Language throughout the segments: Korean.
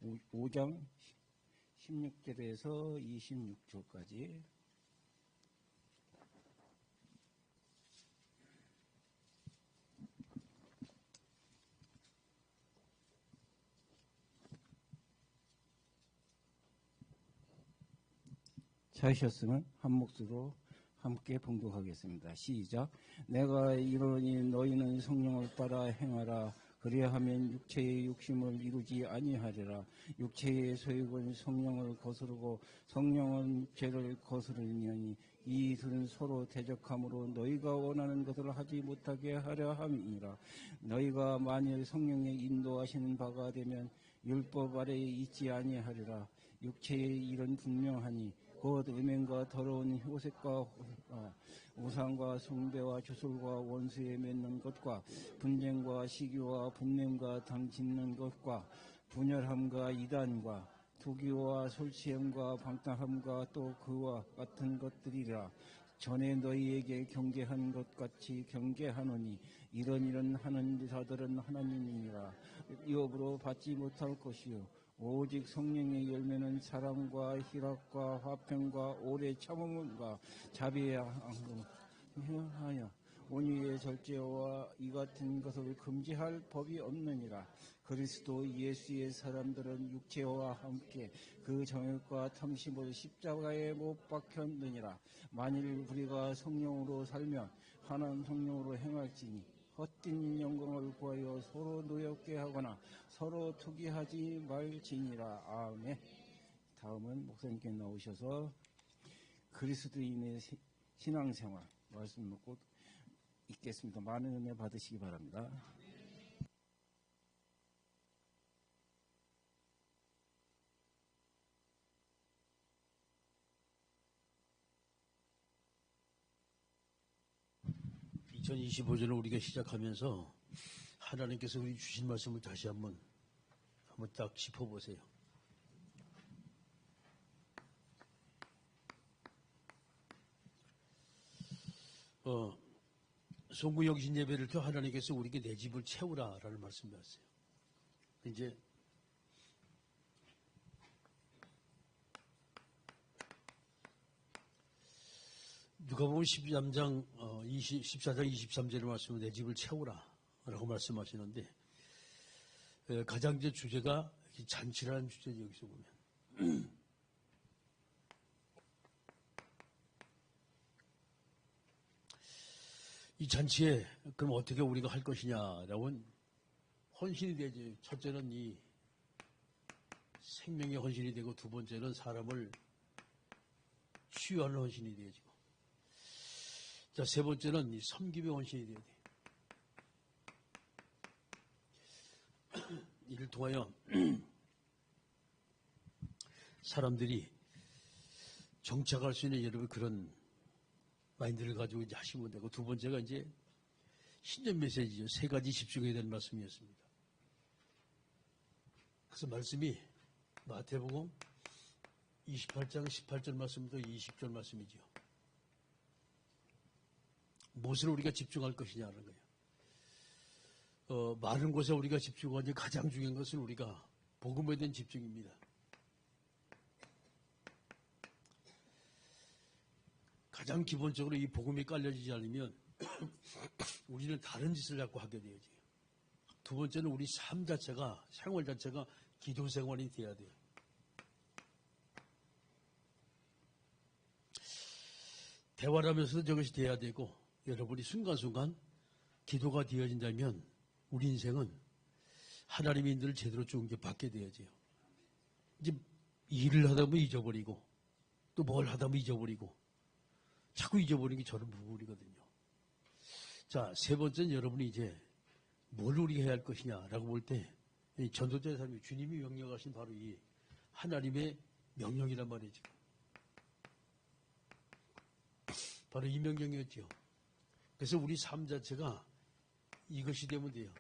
5장 16절에서 26절까지. 찾으셨으면 한 목소리로 함께 봉독하겠습니다. 시작. 내가 이르노니 너희는 성령을 따라 행하라. 그리하면 육체의 욕심을 이루지 아니하리라. 육체의 소욕은 성령을 거스르고 성령은 죄를 거스르느니 이 둘은 서로 대적함으로 너희가 원하는 것을 하지 못하게 하려 함이니라. 너희가 만일 성령의 인도하시는 바가 되면 율법 아래에 있지 아니하리라. 육체의 일은 분명하니 곧 음행과 더러운 효색과 우상과 숭배와 주술과 원수에 맺는 것과 분쟁과 시기와 분냄과 당짓는 것과 분열함과 이단과 투기와 술취함과 방탕함과 또 그와 같은 것들이라. 전에 너희에게 경계한 것 같이 경계하노니 이런 하는 자들은 하나님이니라. 유업으로 받지 못할 것이요 오직 성령의 열매는 사랑과 희락과 화평과 오래 참음과 자비하여 온유의 절제와 이 같은 것을 금지할 법이 없느니라. 그리스도 예수의 사람들은 육체와 함께 그 정욕과 탐심을 십자가에 못 박혔느니라. 만일 우리가 성령으로 살면 하나님 성령으로 행할지니 헛된 영광을 구하여 서로 노엽게 하거나 서로 투기하지 말지니라. 아멘. 다음은 목사님께 나오셔서 그리스도인의 신앙생활 말씀 놓고 읽겠습니다. 많은 은혜 받으시기 바랍니다. (2025년을) 우리가 시작하면서 하나님께서 우리 주신 말씀을 다시 한번 딱 짚어보세요. 송구영신 예배를 또 하나님께서 우리에게 내 집을 채우라라는 말씀이었어요. 이제 누가복음 14장 23절의 말씀은 내 집을 채우라라고 말씀하시는데 가장 이제 주제가 잔치라는 주제죠. 여기서 보면 이 잔치에 그럼 어떻게 우리가 할 것이냐라고 헌신이 되지. 첫째는 이 생명의 헌신이 되고 두 번째는 사람을 치유하는 헌신이 되어지고 자, 세 번째는 이 섬김의 헌신이 되어야 돼. 이를 통하여 사람들이 정착할 수 있는 여러분 그런 마인드를 가지고 이제 하시면 되고 두 번째가 이제 신전 메시지죠. 세 가지 집중해야 되는 말씀이었습니다. 그래서 말씀이 마태복음 28장 18절 말씀부터 20절 말씀이죠. 무엇을 우리가 집중할 것이냐는 거예요. 많은 곳에 우리가 집중하지 가장 중요한 것은 우리가 복음에 대한 집중입니다. 가장 기본적으로 이 복음이 깔려지지 않으면 우리는 다른 짓을 자꾸 하게 되어지. 두 번째는 우리 삶 자체가 생활 자체가 기도 생활이 돼야 돼요. 대화를 하면서도 저것이 돼야 되고 여러분이 순간순간 기도가 되어진다면 우리 인생은 하나님의 인도를 제대로 쭉 받게 되어져요. 이제 일을 하다 보면 잊어버리고 또 뭘 하다 보면 잊어버리고 자꾸 잊어버리는 게 저런 부분이거든요. 자, 세 번째는 여러분이 이제 뭘 우리가 해야 할 것이냐라고 볼 때 전도자의 삶이 주님이 명령하신 바로 이 하나님의 명령이란 말이죠. 바로 이 명령이었죠. 그래서 우리 삶 자체가 이것이 되면 돼요.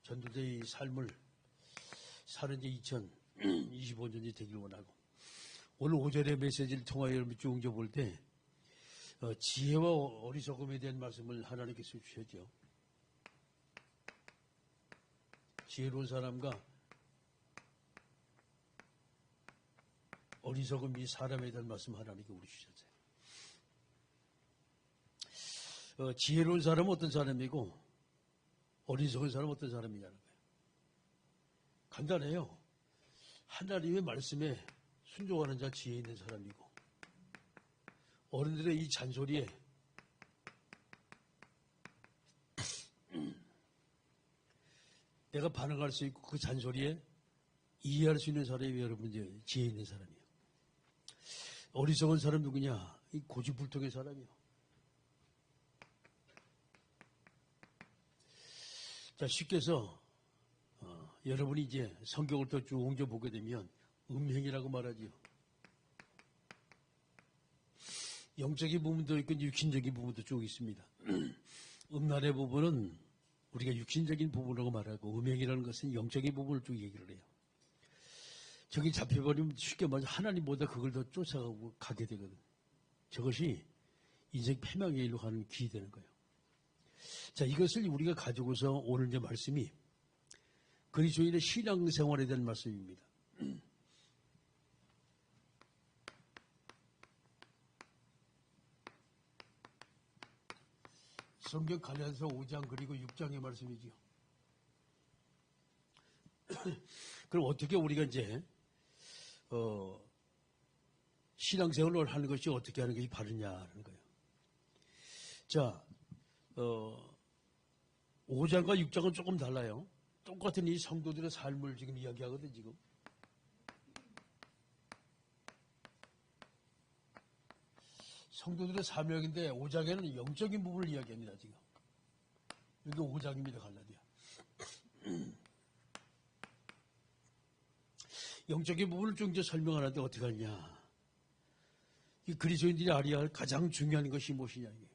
전도자의 삶을 사는 지 2025년이 되길 원하고 오늘 5절의 메시지를 통하여 여러분 쭉 볼 때 지혜와 어리석음에 대한 말씀을 하나님께서 주셨죠. 지혜로운 사람과 어리석은 이 사람에 대한 말씀 하나님께 우리 주셨어요. 지혜로운 사람은 어떤 사람이고 어리석은 사람은 어떤 사람이냐는 거예요. 간단해요. 하나님의 말씀에 순종하는 자 지혜 있는 사람이고 어른들의 이 잔소리에 내가 반응할 수 있고 그 잔소리에 이해할 수 있는 사람이 여러분 이제 지혜 있는 사람이에요. 어리석은 사람 누구냐? 이 고집불통의 사람이요. 자, 쉽게 해서 여러분이 이제 성경을 또 쭉 옮겨 보게 되면 음행이라고 말하지요. 영적인 부분도 있고 육신적인 부분도 쭉 있습니다. 음란의 부분은 우리가 육신적인 부분이라고 말하고 음행이라는 것은 영적인 부분을 쭉 얘기를 해요. 저기 잡혀버리면 쉽게 말해서 하나님보다 그걸 더 쫓아가고 가게 되거든. 저것이 인생 패망의 일로 가는 길이 되는 거예요. 자, 이것을 우리가 가지고서 오늘 이제 말씀이 그리스도인의 신앙생활에 대한 말씀입니다. 성경 갈라디아서 5장 그리고 6장의 말씀이지요. 그럼 어떻게 우리가 이제 신앙생활을 하는 것이 어떻게 하는 것이 바르냐는 거예요. 자, 5장과 6장은 조금 달라요. 똑같은 이 성도들의 삶을 지금 이야기하거든, 지금. 성도들의 삶력인데 5장에는 영적인 부분을 이야기합니다, 지금. 여기 5장입니다, 갈라디아. 영적인 부분을 좀 이제 설명하는데 어떻게 하냐. 이 그리스도인들이 알아야 할 가장 중요한 것이 무엇이냐, 이게.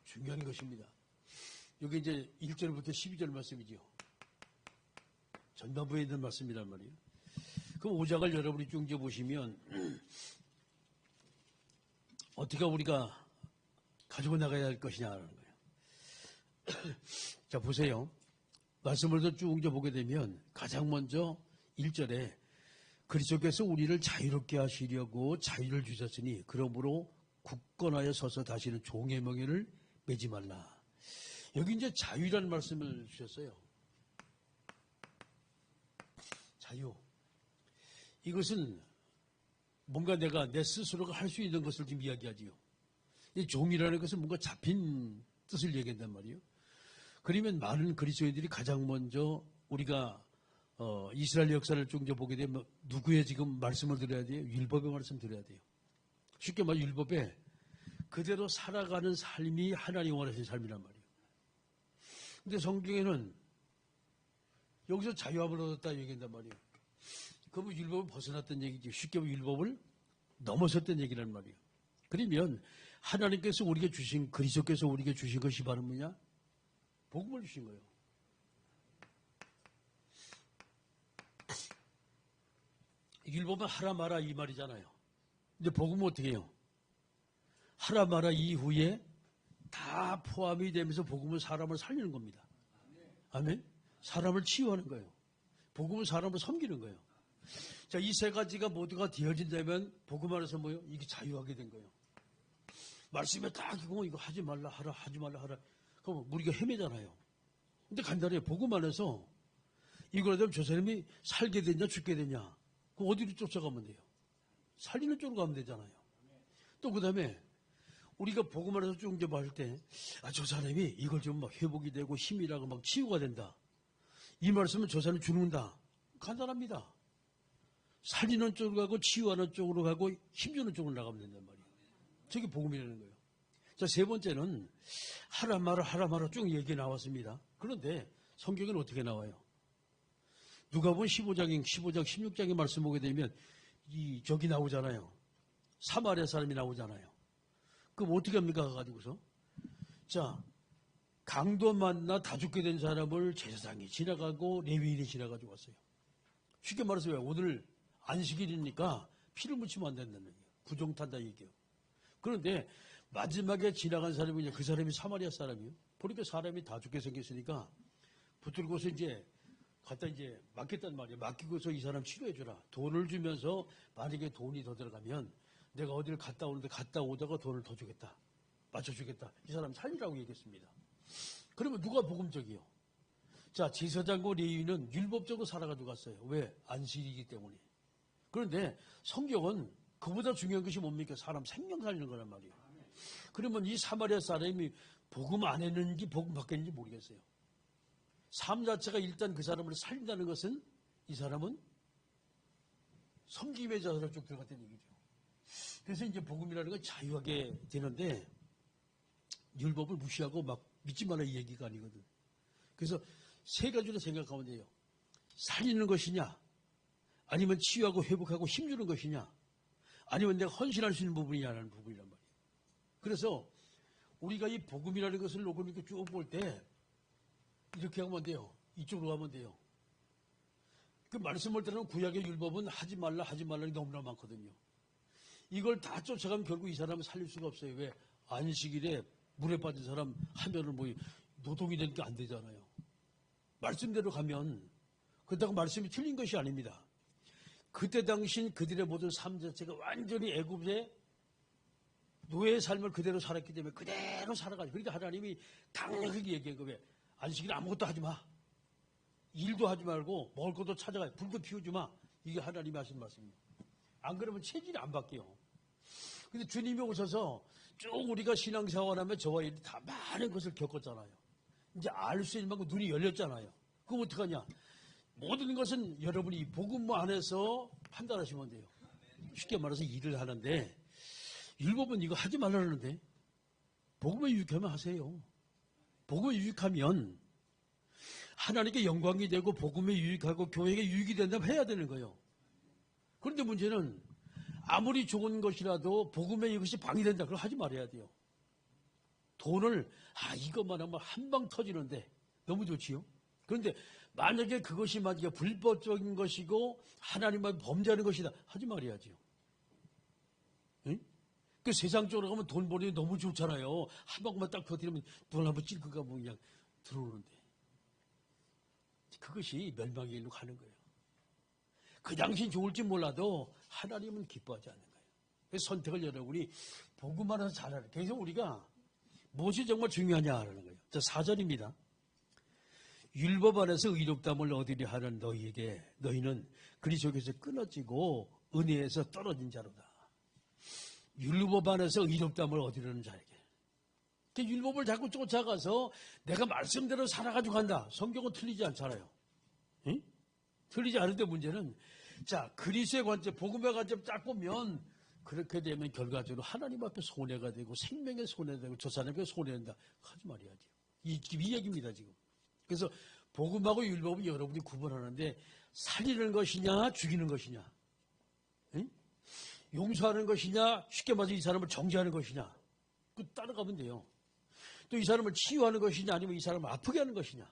중요한 것입니다. 여기 이제 1절부터 12절 말씀이지요. 전반부에 있는 말씀이란 말이에요. 그 5장을 여러분이 쭉 이제 보시면 어떻게 우리가 가지고 나가야 할 것이냐는 거예요. 자, 보세요. 말씀을 쭉 이제 보게 되면 가장 먼저 1절에 그리스도께서 우리를 자유롭게 하시려고 자유를 주셨으니 그러므로 굳건하여 서서 다시는 종의 멍에를 매지 말라. 여기 이제 자유라는 말씀을 주셨어요. 자유. 이것은 뭔가 내가 내 스스로가 할 수 있는 것을 좀 이야기하지요. 이 종이라는 것은 뭔가 잡힌 뜻을 얘기한단 말이에요. 그러면 많은 그리스도인들이 가장 먼저 우리가 이스라엘 역사를 좀 보게 되면 누구의 지금 말씀을 들어야 돼요? 율법의 말씀 들어야 돼요. 쉽게 말해 율법에 그대로 살아가는 삶이 하나님 원하시는 삶이란 말이에요. 근데 성경에는 여기서 자유함을 얻었다 얘기한단 말이에요. 그러면 율법을 벗어났던 얘기죠. 쉽게 말해 율법을 넘어섰던 얘기란 말이에요. 그러면 하나님께서 우리에게 주신 그리스도께서 우리에게 주신 것이 바로 뭐냐? 복음을 주신 거예요. 율법은 하라 마라 이 말이잖아요. 근데 복음은 어떻게 해요? 하라 마라 이후에 다 포함이 되면서 복음은 사람을 살리는 겁니다. 아멘? 사람을 치유하는 거예요. 복음은 사람을 섬기는 거예요. 자, 이 세 가지가 모두가 되어진다면 복음 안에서 뭐예요? 이게 자유하게 된 거예요. 말씀에 딱 이거 하지 말라 하라 하지 말라 하라. 그럼 우리가 헤매잖아요. 근데 간단해요. 복음 안에서 이걸 하면 저 사람이 살게 되냐 죽게 되냐. 그럼 어디로 쫓아가면 돼요? 살리는 쪽으로 가면 되잖아요. 또 그 다음에 우리가 복음 안에서 쭉 이제 봤을 때, 저 사람이 이걸 좀 막 회복이 되고 힘이라고 막 치유가 된다. 이 말씀은 저 사람이 죽는다. 간단합니다. 살리는 쪽으로 가고 치유하는 쪽으로 가고 힘주는 쪽으로 나가면 된단 말이에요. 저게 복음이라는 거예요. 자, 세 번째는 하라 마라 쭉 얘기 나왔습니다. 그런데 성경은 어떻게 나와요? 누가복음 15장 16장의 말씀 보게 되면 저기 나오잖아요. 사마리아 사람이 나오잖아요. 그럼 어떻게 합니까? 가가지고서 자, 강도 만나 다 죽게 된 사람을 제사장이 지나가고 레위인이 지나가지고 왔어요. 쉽게 말해서 왜? 오늘 안식일이니까 피를 묻히면 안 된다는 얘기예요. 구종탄다 얘기예요. 그런데 마지막에 지나간 사람이 이제 그 사람이 사마리아 사람이에요. 보니까 사람이 다 죽게 생겼으니까 붙들고서 이제 갖다 이제 맡겼단 말이에요. 맡기고서 이 사람 치료해주라. 돈을 주면서 만약에 돈이 더 들어가면 내가 어디를 갔다 오는데 갔다 오다가 돈을 더 주겠다. 맞춰주겠다. 이 사람 살리라고 얘기했습니다. 그러면 누가 복음적이요? 자, 제사장과 레위인은 율법적으로 살아가지고 갔어요. 왜? 안식이기 때문에. 그런데 성경은 그보다 중요한 것이 뭡니까? 사람 생명 살리는 거란 말이에요. 그러면 이 사마리아 사람이 복음 안 했는지 복음 받겠는지 모르겠어요. 삶 자체가 일단 그 사람을 살린다는 것은 이 사람은 섬김의 자세로 쭉 들어갔다는 얘기죠. 그래서 이제 복음이라는 건 자유하게 되는데 율법을 무시하고 막 믿지 말라 이 얘기가 아니거든. 그래서 세 가지로 생각하면 돼요. 살리는 것이냐, 아니면 치유하고 회복하고 힘주는 것이냐, 아니면 내가 헌신할 수 있는 부분이냐라는 부분이란 말이에요. 그래서 우리가 이 복음이라는 것을 놓고 이렇게 쭉 볼 때 이렇게 하면 돼요. 이쪽으로 가면 돼요. 그 말씀을 따르는 구약의 율법은 하지 말라는 게 너무나 많거든요. 이걸 다 쫓아가면 결국 이 사람은 살릴 수가 없어요. 왜? 안식일에 물에 빠진 사람 하면은 뭐 노동이 되는 게 안 되잖아요. 말씀대로 가면 그렇다고 말씀이 틀린 것이 아닙니다. 그때 당시 그들의 모든 삶 자체가 완전히 애굽의 노예의 삶을 그대로 살았기 때문에 그대로 살아가죠. 그러니까 하나님이 강력하게 얘기한 거예요. 안식일 아무것도 하지 마. 일도 하지 말고 먹을 것도 찾아가. 불도 피우지 마. 이게 하나님이 하신 말씀입니다. 안 그러면 체질이 안 바뀌어요. 근데 주님이 오셔서 쭉 우리가 신앙생활하면 저와 일이 다 많은 것을 겪었잖아요. 이제 알 수 있는 만큼 눈이 열렸잖아요. 그럼 어떡하냐? 모든 것은 여러분이 복음 안에서 판단하시면 돼요. 쉽게 말해서 일을 하는데 율법은 이거 하지 말라는데 복음에 유익하면 하세요. 복음에 유익하면 하나님께 영광이 되고 복음에 유익하고 교회에 유익이 된다면 해야 되는 거예요. 그런데 문제는 아무리 좋은 것이라도 복음에 이것이 방해된다. 그럼 하지 말아야 돼요. 돈을 이것만 하면 한 방 터지는데 너무 좋지요. 그런데 만약에 그것이 만약에 불법적인 것이고 하나님만 범죄하는 것이다. 하지 말아야지요. 응? 그 세상적으로 가면 돈 벌이 너무 좋잖아요. 한 방만 딱 터뜨리면 돈 한번 찔끔 가면 그냥 들어오는데 그것이 멸망의 일로 가는 거예요. 그 당시 좋을지 몰라도 하나님은 기뻐하지 않는 거예요. 그래서 선택을 여러분이 복음 안에서 잘하는. 그래서 우리가 무엇이 정말 중요하냐라는 거예요. 자, 4절입니다. 율법 안에서 의롭다함을 얻으려 하는 너희에게 너희는 그리스도께서 끊어지고 은혜에서 떨어진 자로다. 율법 안에서 의롭다함을 얻으려는 자에게. 율법을 자꾸 쫓아가서 내가 말씀대로 살아가지고 간다. 성경은 틀리지 않잖아요. 응? 틀리지 않은데 문제는 자 그리스도의 관점, 복음의 관점 딱 보면 그렇게 되면 결과적으로 하나님 앞에 손해가 되고 생명에 손해가 되고 저 사람에게 손해된다. 하지 말아야지. 이 얘기입니다 지금. 그래서 복음하고 율법은 여러분이 구분하는데 살리는 것이냐 죽이는 것이냐, 응? 용서하는 것이냐 쉽게 말해서 이 사람을 정죄하는 것이냐 그 따라가면 돼요. 또 이 사람을 치유하는 것이냐 아니면 이 사람을 아프게 하는 것이냐,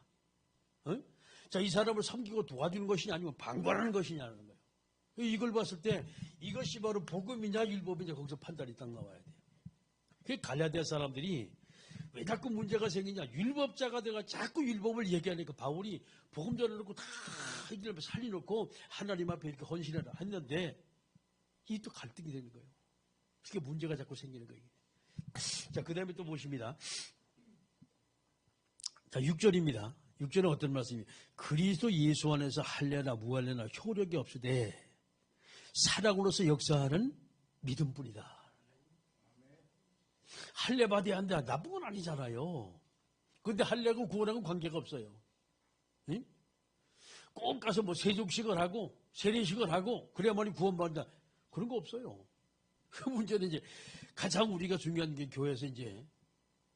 응? 자, 이 사람을 섬기고 도와주는 것이냐 아니면 방관하는 것이냐는 거예요. 이걸 봤을 때 이것이 바로 복음이냐 율법이냐 거기서 판단이 딱 나와야 돼요. 그 갈라디아 사람들이 왜 자꾸 문제가 생기냐? 율법자가 돼가 자꾸 율법을 얘기하니까 바울이 복음 전해놓고 다 이들을 살려놓고 하나님 앞에 이렇게 헌신하라 했는데 이게 또 갈등이 되는 거예요. 그게 문제가 자꾸 생기는 거예요. 자, 그 다음에 또 보십니다. 자, 6절입니다. 6절은 어떤 말씀이에요? 그리스도 예수 안에서 할례나 무할례나 효력이 없으되 사랑으로서 역사하는 믿음뿐이다. 할례 받아야 한다. 나쁜 건 아니잖아요. 그런데 할례하고 구원하고 관계가 없어요. 응? 꼭 가서 뭐 세족식을 하고 세례식을 하고 그래야만이 구원받는다. 그런 거 없어요. 그 문제는 이제 가장 우리가 중요한 게 교회에서 이제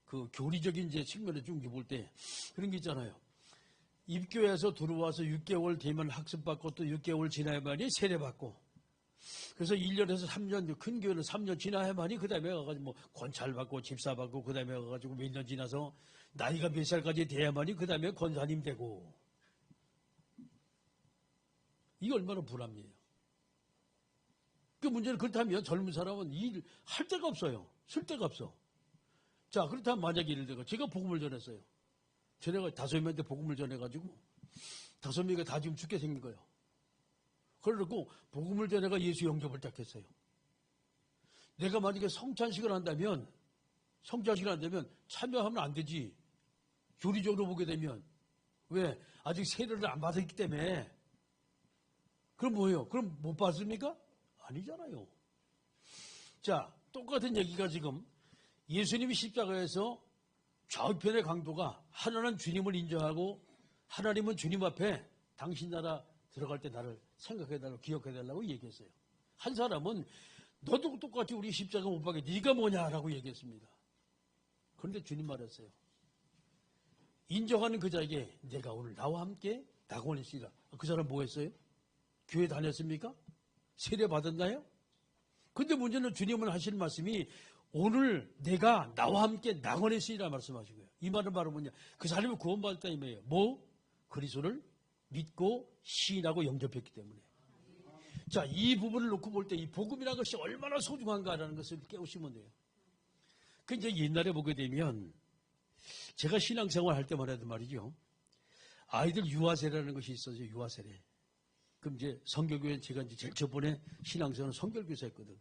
그 교리적인 이제 측면을 좀 볼 때 그런 게 있잖아요. 입교해서 들어와서 6개월 되면 학습받고 또 6개월 지나야만이 세례받고 그래서 1년에서 3년, 큰 교회는 3년 지나야만이 그 다음에 가가지고 뭐 권찰받고 집사받고 그 다음에 가가지고 몇 년 지나서 나이가 몇 살까지 돼야만이 그 다음에 권사님 되고 이게 얼마나 불합리해요. 그 문제는 그렇다면 젊은 사람은 일 할 데가 없어요. 쓸 데가 없어. 자, 그렇다면 만약에 예를 들어 제가 복음을 전했어요. 제가 5명한테 복음을 전해가지고 5명이 다 지금 죽게 생긴 거예요. 그래갖고 복음을 전해가 예수 영접을 딱 했어요. 내가 만약에 성찬식을 한다면 참여하면 안 되지. 교리적으로 보게 되면. 왜? 아직 세례를 안 받았기 때문에. 그럼 뭐예요? 그럼 못 받습니까? 아니잖아요. 자, 똑같은 얘기가 지금 예수님이 십자가에서 좌우편의 강도가 하나는 주님을 인정하고 하나님은 주님 앞에 당신 나라 들어갈 때 나를 생각해달라고 기억해달라고 얘기했어요. 한 사람은 너도 똑같이 우리 십자가 못 박게 네가 뭐냐라고 얘기했습니다. 그런데 주님 말했어요. 인정하는 그 자에게 내가 오늘 나와 함께 낙원에 있으리라. 그 사람 뭐 했어요? 교회 다녔습니까? 세례 받았나요? 근데 문제는 주님은 하시는 말씀이 오늘 내가 나와 함께 낙원에 있으리라 말씀하신 거예요. 이 말은 바로 뭐냐? 그 사람이 구원받았다 이 말이에요. 뭐? 그리스도를 믿고 시인하고 영접했기 때문에. 자, 이 부분을 놓고 볼 때 이 복음이라는 것이 얼마나 소중한가라는 것을 깨우시면 돼요. 그 이제 옛날에 보게 되면 제가 신앙생활 할 때만 해도 말이죠. 아이들 유아세례라는 것이 있어요. 유아세례. 그럼 이제 성결교회 제가 이제 제일 저번에 신앙생활은 성결교사 했거든.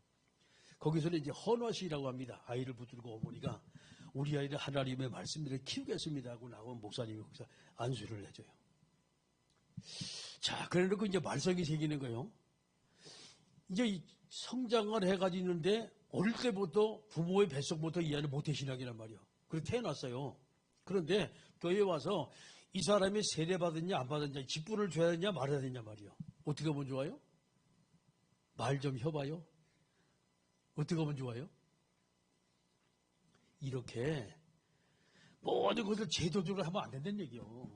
거기서는 이제 헌화시라고 합니다. 아이를 붙들고 어머니가 우리 아이를 하나님의 말씀대로 키우겠습니다 하고 나오면 목사님이 거기서 안수를 해줘요. 자, 그래놓고 이제 말썽이 생기는 거예요. 이제 이 성장을 해가지고 있는데 어릴 때부터 부모의 뱃속부터 이 아이는 모태신앙이란 말이에요. 그래서 태어났어요. 그런데 교회에 와서 이 사람이 세례 받았냐 안 받았냐 직분을 줘야 되냐 말아야 되냐 말이에요. 어떻게 하면 좋아요? 말 좀 해봐요. 어떻게 하면 좋아요? 이렇게 모든 것을 제도적으로 하면 안 된다는 얘기예요.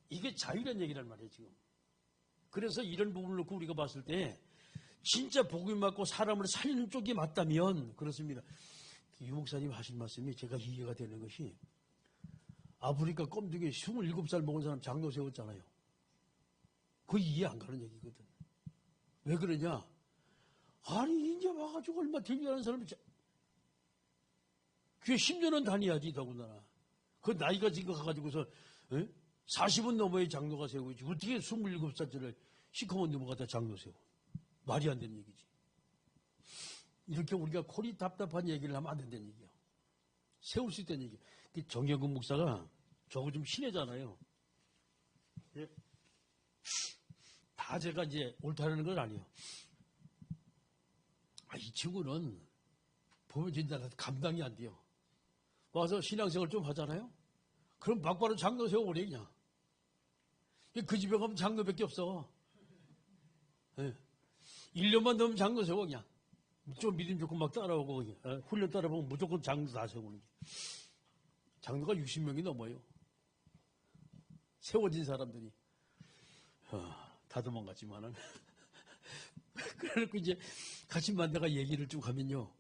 이게 자유란 얘기란 말이에요 지금. 그래서 이런 부분을 놓고 우리가 봤을 때 진짜 복음 맞고 사람을 살리는 쪽이 맞다면 그렇습니다. 유 목사님 하신 말씀이 제가 이해가 되는 것이 아프리카 껌둥이 27살 먹은 사람 장로 세웠잖아요. 그거 이해 안 가는 얘기거든. 왜 그러냐? 아니 이제 와가지고 얼마 되지 않은 사람이 교회 10년은 다녀야지 더군다나. 그 나이가 지금 가가지고서 40은 넘어야 장로가 세우고 있지. 어떻게 27살짜리를 시커먼 넘어가다 장로 세워. 말이 안 되는 얘기지. 이렇게 우리가 콜이 답답한 얘기를 하면 안 된다는 얘기야. 세울 수 있다는 얘기. 정영근 목사가 저거 좀 신뢰잖아요. 다 제가 이제 옳다는 건 아니에요. 이 친구는 보면 진짜 감당이 안 돼요. 와서 신앙생활 좀 하잖아요. 그럼 막바로 장로 세워버려 그냥. 그 집에 가면 장로밖에 없어. 1년만 넘으면 장로 세워 그냥. 좀 믿음 좋고 막 따라오고 그냥. 훈련 따라보면 무조건 장로 다 세우는 게. 장로가 60명이 넘어요. 세워진 사람들이. 다 도망갔지만은. 그래놓고 이제 같이 만나가 얘기를 쭉 하면요.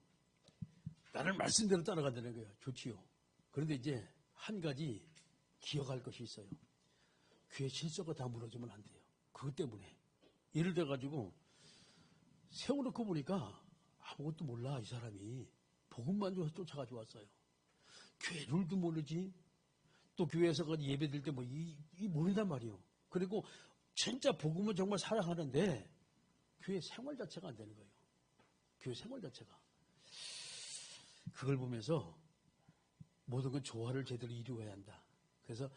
나는 말씀대로 따라간다는 거예요. 좋지요. 그런데 이제 한 가지 기억할 것이 있어요. 교회 질서가 다 무너지면 안 돼요. 그것 때문에. 예를 들어가지고 세워놓고 보니까 아무것도 몰라 이 사람이. 복음만 줘서 쫓아가지고 왔어요. 교회 룰도 모르지. 또 교회에서 예배 드릴 때 뭐 이 모른단 말이에요. 그리고 진짜 복음을 정말 사랑하는데 교회 생활 자체가 안 되는 거예요. 교회 생활 자체가. 그걸 보면서 모든 건 조화를 제대로 이루어야 한다. 그래서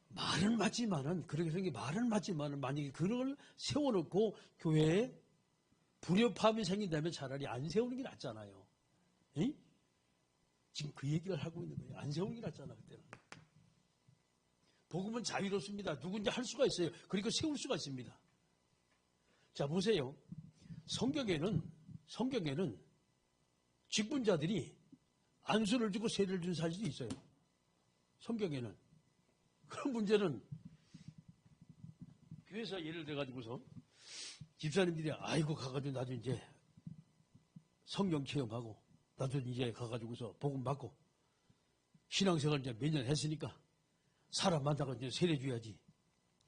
말은 맞지만은 그렇게 생긴 말은 맞지만은 만약에 그걸 세워놓고 교회에 불협화음이 생긴다면 차라리 안 세우는 게 낫잖아요. 응? 지금 그 얘기를 하고 있는 거예요. 안 세우는 게 낫잖아 그때는. 복음은 자유롭습니다. 누군지 할 수가 있어요. 그리고 세울 수가 있습니다. 자 보세요. 성경에는 직분자들이 안수를 주고 세례를 준 사실이 있어요. 성경에는. 그런 문제는 교회에서 예를 들어가지고서 집사님들이 아이고 가가지고 나도 이제 성경 체험하고 나도 이제 가가지고서 복음 받고 신앙생활 이제 몇 년 했으니까 사람 만나가 이제 세례 줘야지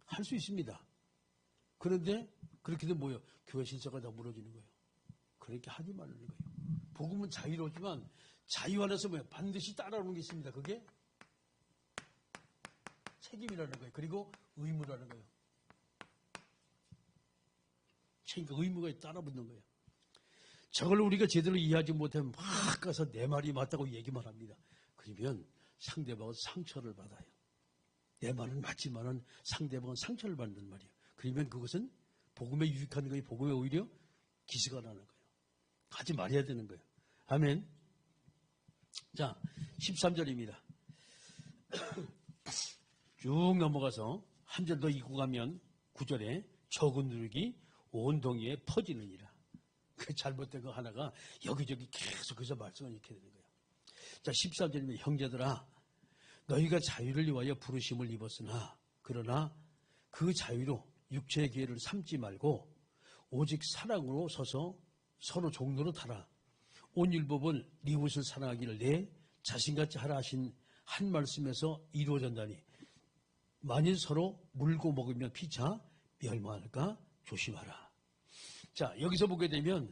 할 수 있습니다. 그런데 그렇게 되면 뭐예요? 교회 신사가 다 무너지는 거예요. 그렇게 하지 말라는 거예요. 복음은 자유롭지만 자유 안에서 뭐예요? 반드시 따라오는 게 있습니다. 그게 책임이라는 거예요. 그리고 의무라는 거예요. 생각 의무가 따라 붙는 거예요. 저걸 우리가 제대로 이해하지 못하면 막 가서 내 말이 맞다고 얘기만 합니다. 그러면 상대방은 상처를 받아요. 내 말은 맞지만은 상대방은 상처를 받는 말이에요. 그러면 그것은 복음에 유익한 거예요. 복음에 오히려 기스가 나는 거예요. 하지 말아야 되는 거예요. 아멘. 자, 13절입니다. 쭉 넘어가서 한 절 더 읽고 가면 9절에 적은 누룩이 온 동이에 퍼지느니라. 그 잘못된 거 하나가 여기저기 계속 그래서 말씀을 이렇게 되는 거예요. 자, 13절입니다. 형제들아, 너희가 자유를 위하여 부르심을 입었으나 그러나 그 자유로 육체의 기회를 삼지 말고 오직 사랑으로 서서 서로 종로로 타라. 온 율법을 네 옷을 사랑하기를 내 자신같이 하라 하신 한 말씀에서 이루어진다니 만일 서로 물고 먹으면 피차 멸망할까 조심하라. 자, 여기서 보게 되면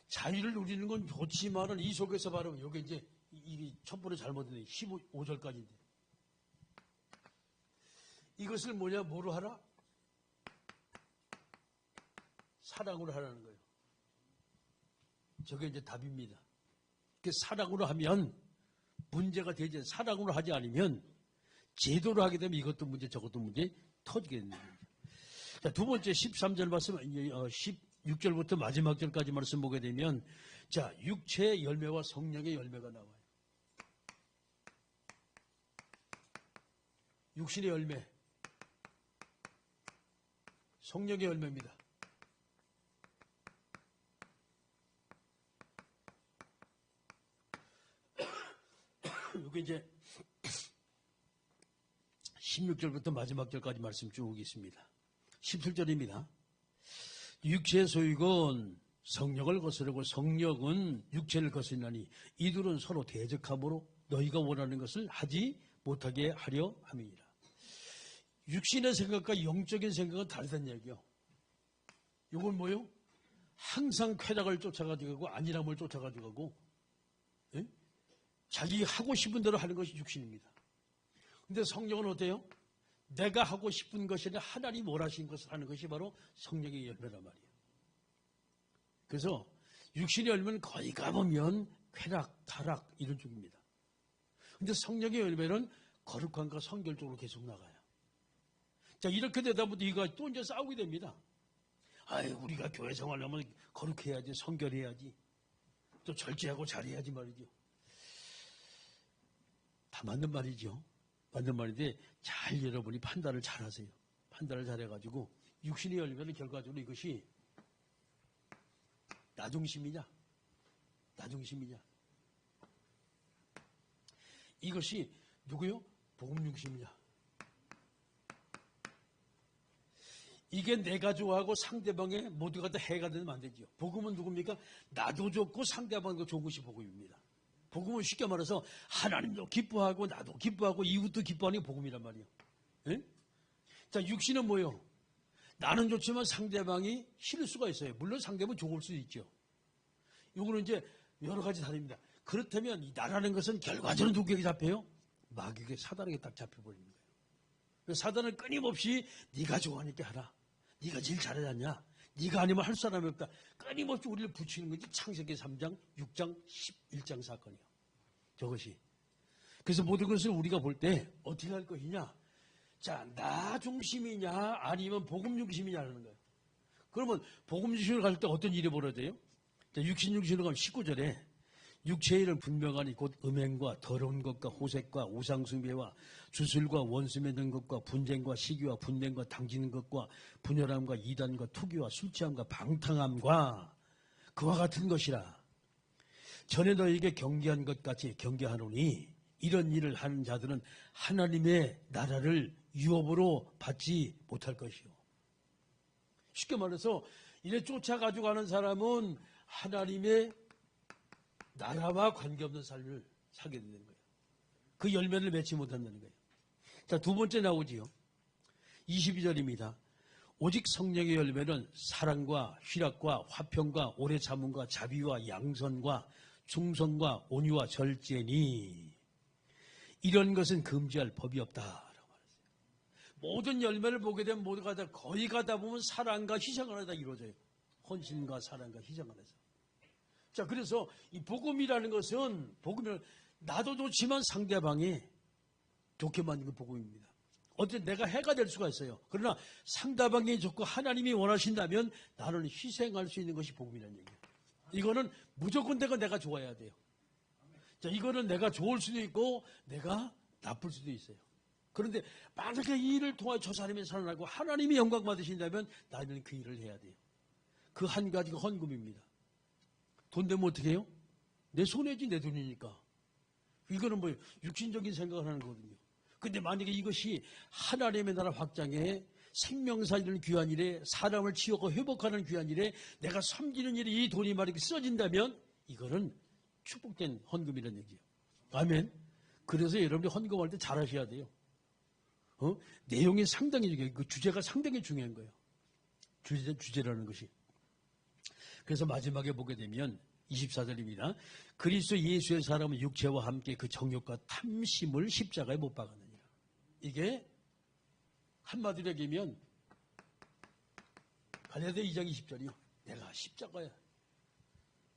자유를 누리는 건 좋지만은 이 속에서 바로 여기 이제 이 첫 번째 잘못된 15절까지인데 이것을 뭐로 하라? 사랑으로 하라는 거예요. 저게 이제 답입니다. 그 사랑으로 하면 문제가 되지, 사랑으로 하지 않으면 제도로 하게 되면 이것도 문제 저것도 문제 터지게 되는 거예요. 자, 두 번째 13절 말씀, 16절부터 마지막 절까지 말씀 보게 되면 자, 육체의 열매와 성령의 열매가 나와요. 육신의 열매, 성령의 열매입니다. 이게 이제 16절부터 마지막 절까지 말씀 쭉 있습니다. 17절입니다. 육체의 소유건 성령을 거스르고 성령은 육체를 거스르나니 이들은 서로 대적함으로 너희가 원하는 것을 하지 못하게 하려 함이니라. 육신의 생각과 영적인 생각은 다르다는 얘기요. 이건 뭐요? 항상 쾌락을 쫓아가지고 안일함을 쫓아가지고 예? 자기 하고 싶은 대로 하는 것이 육신입니다. 근데 성령은 어때요? 내가 하고 싶은 것이 아니라 하나님 원하신 것을 하는 것이 바로 성령의 열매란 말이에요. 그래서 육신의 열매는 거의 가보면 쾌락, 타락 이런 쪽입니다. 근데 성령의 열매는 거룩함과 성결 쪽으로 계속 나가요. 자, 이렇게 되다 보니 이거 또 이제 싸우게 됩니다. 아유, 우리가 교회 생활하면 거룩해야지, 성결해야지, 또 절제하고 잘해야지 말이죠. 다 맞는 말이죠. 맞는 말인데 잘 여러분이 판단을 잘 하세요. 판단을 잘 해가지고 육신의 열매는 결과적으로 이것이 나 중심이냐, 나 중심이냐. 이것이 누구요? 복음 중심이냐. 이게 내가 좋아하고 상대방의 모두가 다 해가 되면 안 되죠. 복음은 누굽니까? 나도 좋고 상대방도 좋은 것이 복음입니다. 복음은 쉽게 말해서 하나님도 기뻐하고 나도 기뻐하고 이웃도 기뻐하는 게 복음이란 말이에요. 예? 자, 육신은 뭐예요? 나는 좋지만 상대방이 싫을 수가 있어요. 물론 상대방은 좋을 수도 있죠. 이거는 이제 여러 가지 다릅니다. 그렇다면 이 나라는 것은 결과적으로 누구에게 잡혀요? 마귀에게, 사단에게 딱 잡혀버리는 거예요. 그래서 사단은 끊임없이 네가 좋아하니까 하라. 네가 제일 잘하지 않냐? 네가 아니면 할 사람이 없다. 끊임없이 우리를 붙이는 거지. 창세기 3장, 6장, 11장 사건이요. 저것이. 그래서 모든 것을 우리가 볼 때 어떻게 할 것이냐? 자, 나 중심이냐 아니면 복음 중심이냐라는 거예요. 그러면 복음 중심으로 갈 때 어떤 일이 벌어져요? 자, 육신 중심으로 가면 19절에 육체의 일은 분명하니 곧 음행과 더러운 것과 호색과 우상숭배와 주술과 원수 맺는 것과 분쟁과 시기와 분쟁과 당지는 것과 분열함과 이단과 투기와 술취함과 방탕함과 그와 같은 것이라. 전에 너에게 경계한 것 같이 경계하노니 이런 일을 하는 자들은 하나님의 나라를 유업으로 받지 못할 것이요. 쉽게 말해서 이래 쫓아가지고 가는 사람은 하나님의 나라와 관계없는 삶을 살게 되는 거예요. 그 열매를 맺지 못한다는 거예요. 자, 두 번째 나오지요. 22절입니다. 오직 성령의 열매는 사랑과 희락과 화평과 오래 참음과 자비와 양선과 충성과 온유와 절제니 이런 것은 금지할 법이 없다라고 말했어요. 모든 열매를 보게 되면 모두가 다 거의 가다 보면 사랑과 희생을 하다 이루어져요. 헌신과 사랑과 희생 안에서. 자, 그래서 이 복음이라는 것은 복음을 나도 좋지만 상대방이 좋게 만드는 게 복음입니다. 어쨌든 내가 해가 될 수가 있어요. 그러나 상대방이 좋고 하나님이 원하신다면 나는 희생할 수 있는 것이 복음이라는 얘기예요. 이거는 무조건 내가 좋아야 돼요. 자, 이거는 내가 좋을 수도 있고 내가 나쁠 수도 있어요. 그런데 만약에 이 일을 통하여 저 사람이 살아나고 하나님이 영광 받으신다면 나는 그 일을 해야 돼요. 그 한 가지가 헌금입니다. 돈 되면 어떻게 해요? 내 손해지, 내 돈이니까. 이거는 뭐 육신적인 생각을 하는 거거든요. 근데 만약에 이것이 하나님의 나라 확장에 생명살리는 귀한 일에 사람을 치유하고 회복하는 귀한 일에 내가 섬기는 일에 이 돈이 만약에 써진다면 이거는 축복된 헌금이라는 얘기예요. 아멘. 그래서 여러분이 헌금할 때 잘 하셔야 돼요. 내용이 상당히 중요해요. 그 주제가 상당히 중요한 거예요. 주제라는 것이. 그래서 마지막에 보게 되면 24절입니다. 그리스도 예수의 사람은 육체와 함께 그 정욕과 탐심을 십자가에 못 박았느니라. 이게 한마디로 얘기하면 갈라디아 2장 20절이요. 내가 십자가에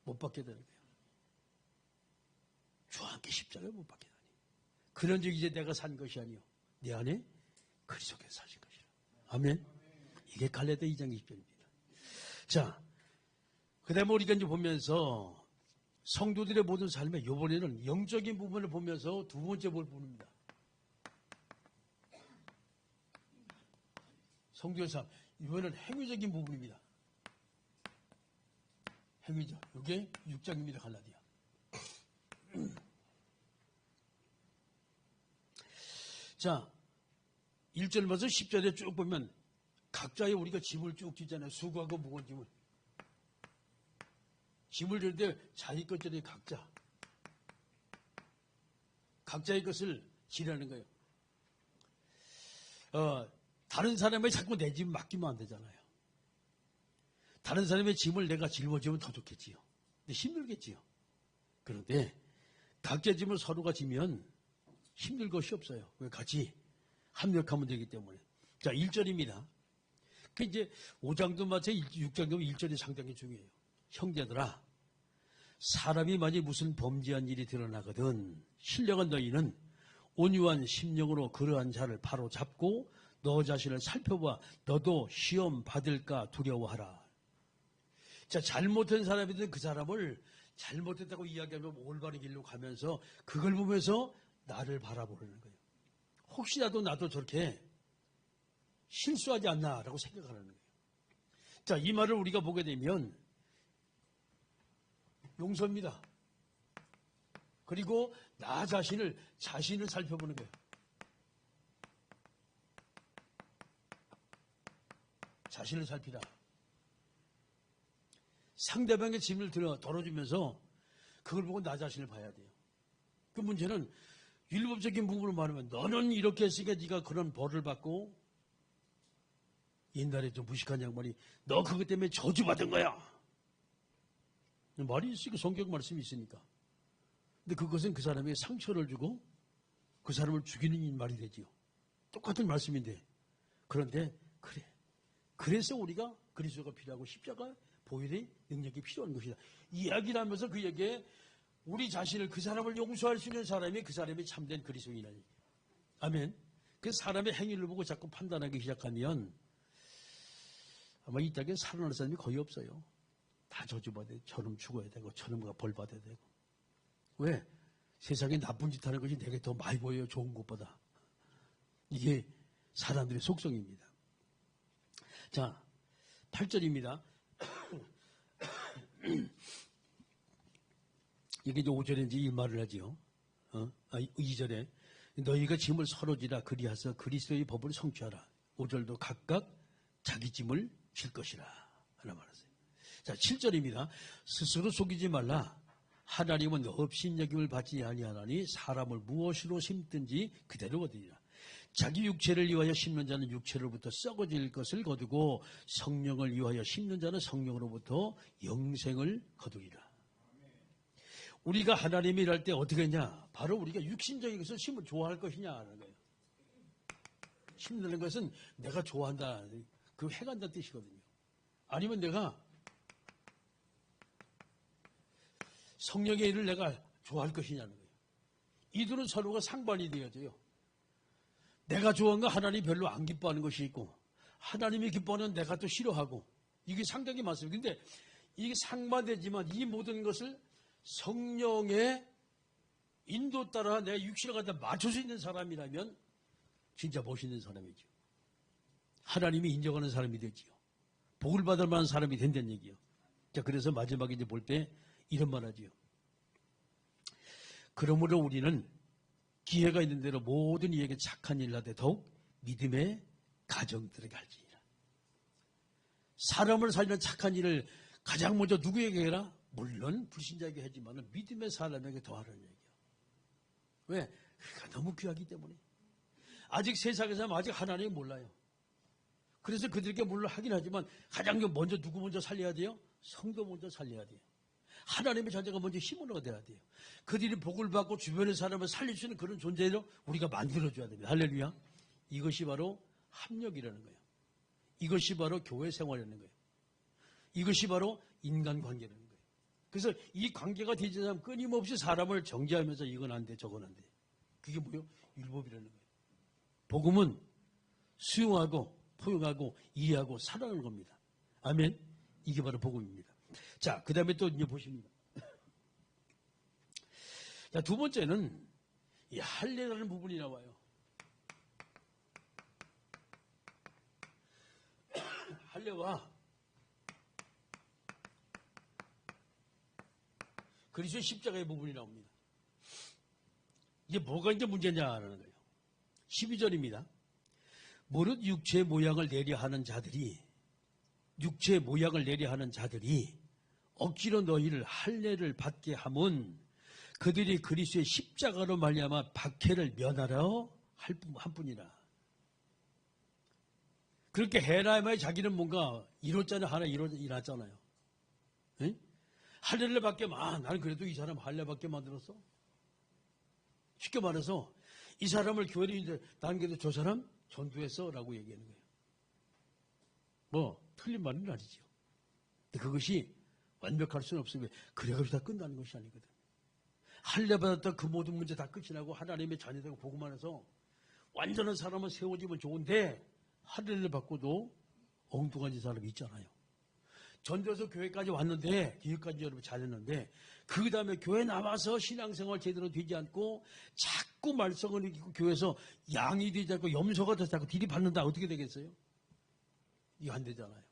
못 박게 되는 거예요. 주와 함께 십자가에 못 박게 되니. 그런즉 이제 내가 산 것이 아니요 내 안에 그리스도께서 사신 것이라. 아멘. 이게 갈라디아 2장 20절입니다. 자, 그다음에 우리가 이제 보면서 성도들의 모든 삶에 이번에는 영적인 부분을 보면서 두 번째 볼 부분입니다. 성도의 삶, 이번에는 행위적인 부분입니다. 행위적. 이게 6장입니다. 갈라디아. 자, 1절부터 10절에 쭉 보면 각자의 우리가 짐을 쭉 지잖아요. 수고하고 무거운 짐을. 짐을 질 때 자기 것들이 각자의 것을 지라는 거예요. 다른 사람의 자꾸 내 짐 맡기면 안 되잖아요. 다른 사람의 짐을 내가 짊어지면 더 좋겠지요. 근데 힘들겠지요. 그런데 각자 짐을 서로가 지면 힘들 것이 없어요. 같이 합력하면 되기 때문에. 자, 1절입니다. 그 이제 5장도 마찬가지 6장도 1절이 상당히 중요해요. 형제들아, 사람이 만일 무슨 범죄한 일이 드러나거든 신령한 너희는 온유한 심령으로 그러한 자를 바로 잡고 너 자신을 살펴봐 너도 시험 받을까 두려워하라. 자, 잘못한 사람이든 그 사람을 잘못했다고 이야기하면 올바른 길로 가면서 그걸 보면서 나를 바라보는 거예요. 혹시라도 나도 저렇게 실수하지 않나라고 생각하는 거예요. 자, 이 말을 우리가 보게 되면 용서입니다. 그리고 나 자신을 살펴보는 거예요. 자신을 살피라. 상대방의 짐을 덜어주면서 그걸 보고 나 자신을 봐야 돼요. 그 문제는 율법적인 부분을 말하면 너는 이렇게 했으니까 네가 그런 벌을 받고 옛날에 좀 무식한 양반이 너 그것 때문에 저주받은 거야. 말이 있으니까 성경 말씀이 있으니까. 근데 그것은 그 사람에게 상처를 주고 그 사람을 죽이는 말이 되지요. 똑같은 말씀인데. 그런데 그래. 그래서 우리가 그리스도가 필요하고 십자가 보혈의 능력이 필요한 것이다. 이야기를 하면서 그에게 우리 자신을 그 사람을 용서할 수 있는 사람이 그 사람이 참된 그리스도인이라니. 아멘. 그 사람의 행위를 보고 자꾸 판단하기 시작하면 아마 이 땅에 살아날 사람이 거의 없어요. 다 저주받아야 되고 저놈 죽어야 되고 저놈과 벌받아야 되고. 왜? 세상에 나쁜 짓 하는 것이 내게 더 많이 보여요. 좋은 것보다. 이게 사람들의 속성입니다. 자, 8절입니다. 이게 이제 5절인지 이 말을 하지요. 2절에 너희가 짐을 서로 지라 그리하서 그리스도의 법을 성취하라. 5절도 각각 자기 짐을 질 것이라 하나 말하세요. 자, 7절입니다. 스스로 속이지 말라. 하나님은 업신여김을 받지 아니하나니 사람을 무엇으로 심든지 그대로 얻으리라. 자기 육체를 위하여 심는 자는 육체로부터 썩어질 것을 거두고 성령을 위하여 심는 자는 성령으로부터 영생을 거두리라. 우리가 하나님이 일할 때 어떻게 했냐? 바로 우리가 육신적인 것을 심으면 좋아할 것이냐 하는 거예요. 심는 것은 내가 좋아한다. 그 해간다는 뜻이거든요. 아니면 내가 성령의 일을 내가 좋아할 것이냐는 거예요. 이들은 서로가 상반이 되어져요. 내가 좋아하는 거 하나님이 별로 안 기뻐하는 것이 있고 하나님이 기뻐하는 내가 또 싫어하고 이게 상당히 많습니다. 근데 이게 상반되지만 이 모든 것을 성령의 인도 따라 내 육신을 갖다 맞출 수 있는 사람이라면 진짜 멋있는 사람이죠. 하나님이 인정하는 사람이 되지요. 복을 받을 만한 사람이 된다는 얘기요. 자, 그래서 마지막에 이제 볼 때 이런 말 하지요. 그러므로 우리는 기회가 있는 대로 모든 이에게 착한 일을 하되 더욱 믿음의 가정들에게 할지니라. 사람을 살리는 착한 일을 가장 먼저 누구에게 해라? 물론 불신자에게 하지만 믿음의 사람에게 더 하라는 얘기예요. 왜? 그가 너무 귀하기 때문에. 아직 세상에서는 아직 하나님을 몰라요. 그래서 그들에게 물론 하긴 하지만 가장 먼저 누구 먼저 살려야 돼요? 성도 먼저 살려야 돼요. 하나님의 자녀가 먼저 힘을 얻어야 돼요. 그들이 복을 받고 주변의 사람을 살릴 수 있는 그런 존재로 우리가 만들어줘야 됩니다. 할렐루야. 이것이 바로 합력이라는 거예요. 이것이 바로 교회 생활이라는 거예요. 이것이 바로 인간관계라는 거예요. 그래서 이 관계가 되지 않으면 끊임없이 사람을 정죄하면서 이건 안 돼, 저건 안 돼. 그게 뭐예요? 율법이라는 거예요. 복음은 수용하고 포용하고 이해하고 사랑하는 겁니다. 아멘. 이게 바로 복음입니다. 자, 그 다음에 또 이제 보십니다. 자, 두 번째는 이 할례라는 부분이 나와요. 할례와 그리스도의 십자가의 부분이 나옵니다. 이게 뭐가 이제 문제냐라는 거예요. 12절입니다. 무릇 육체의 모양을 내려 하는 자들이 억지로 너희를 할례를 받게 함은 그들이 그리스도의 십자가로 말미암아 박해를 면하려 한 뿐이라. 그렇게 해놔야만 자기는 뭔가 이뤘잖아요. 하나 일어났잖아요. 할례를 받게 나는 그래도 이 사람 할례 받게 만들었어. 쉽게 말해서 이 사람을 교회를 이제 나는 그래도 저 사람 전도했어 라고 얘기하는 거예요. 뭐 틀린 말은 아니죠. 그것이 완벽할 수는 없으면 그래가지고 다 끝나는 것이 아니거든. 할례 받았다 그 모든 문제 다 끝이 나고 하나님의 자녀되고 복음만 해서 완전한 사람은 세워지면 좋은데 할례를 받고도 엉뚱한 사람이 있잖아요. 전도해서 교회까지 왔는데 교회까지 여러분 잘했는데 그 다음에 교회 나와서 신앙생활 제대로 되지 않고 자꾸 말썽을 이기고 교회에서 양이 되지 않고 염소가 돼서 자꾸 들이받는다. 어떻게 되겠어요? 이거 안 되잖아요.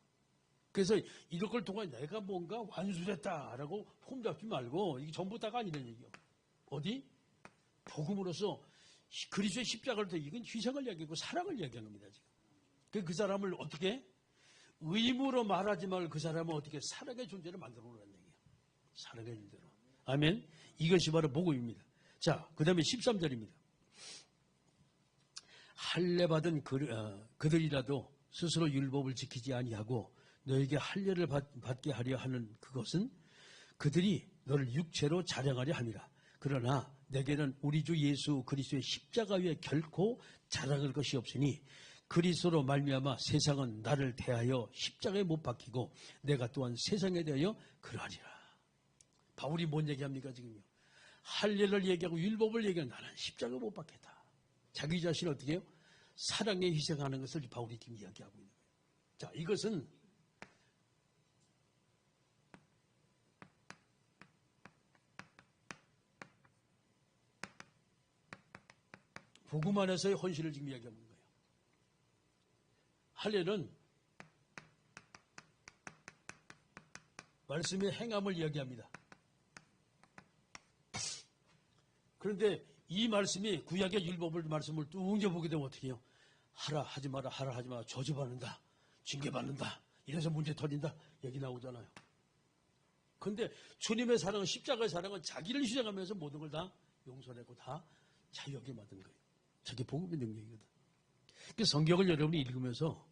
그래서 이럴 걸 통해 내가 뭔가 완수됐다라고 폼 잡지 말고 이게 전부 다가 아니라는 얘기요. 어디? 복음으로서 그리스도의 십자가를 더 이건 희생을 얘기하고 사랑을 얘기하는 겁니다. 지금. 그 사람을 어떻게? 의무로 말하지 말고 그 사람을 어떻게 사랑의 존재를 만들어 놓으라는 얘기예요. 사랑의 존재로. 아멘. 이것이 바로 복음입니다. 자, 그 다음에 13절입니다. 할례 받은 그들이라도 스스로 율법을 지키지 아니하고 너에게 할례를 받게 하려 하는 그것은 그들이 너를 육체로 자랑하려 함이라. 그러나 내게는 우리 주 예수 그리스도의 십자가 위에 결코 자랑할 것이 없으니 그리스도로 말미암아 세상은 나를 대하여 십자가에 못 박히고 내가 또한 세상에 대하여 그러하리라. 바울이 뭔 얘기합니까 지금요? 할례를 얘기하고 율법을 얘기하고 나는 십자가에 못 박혔다. 자기 자신을 어떻게 해요? 사랑에 희생하는 것을 바울이 지금 이야기하고 있는 거예요. 자, 이것은 복음 안에서의 헌신을 지금 이야기하는 거예요. 할례는 말씀의 행함을 이야기합니다. 그런데 이 말씀이 구약의 율법을 말씀을 뚱겨보게 되면 어떻게 해요? 하라 하지 마라 하라 하지 마라 저주받는다 징계받는다 이래서 문제 터진다 얘기 나오잖아요. 그런데 주님의 사랑은 십자가의 사랑은 자기를 희생하면서 모든 걸 다 용서하고 다 자유하게 만든 거예요. 저게 복음의 능력이거든. 그 성경을 여러분이 읽으면서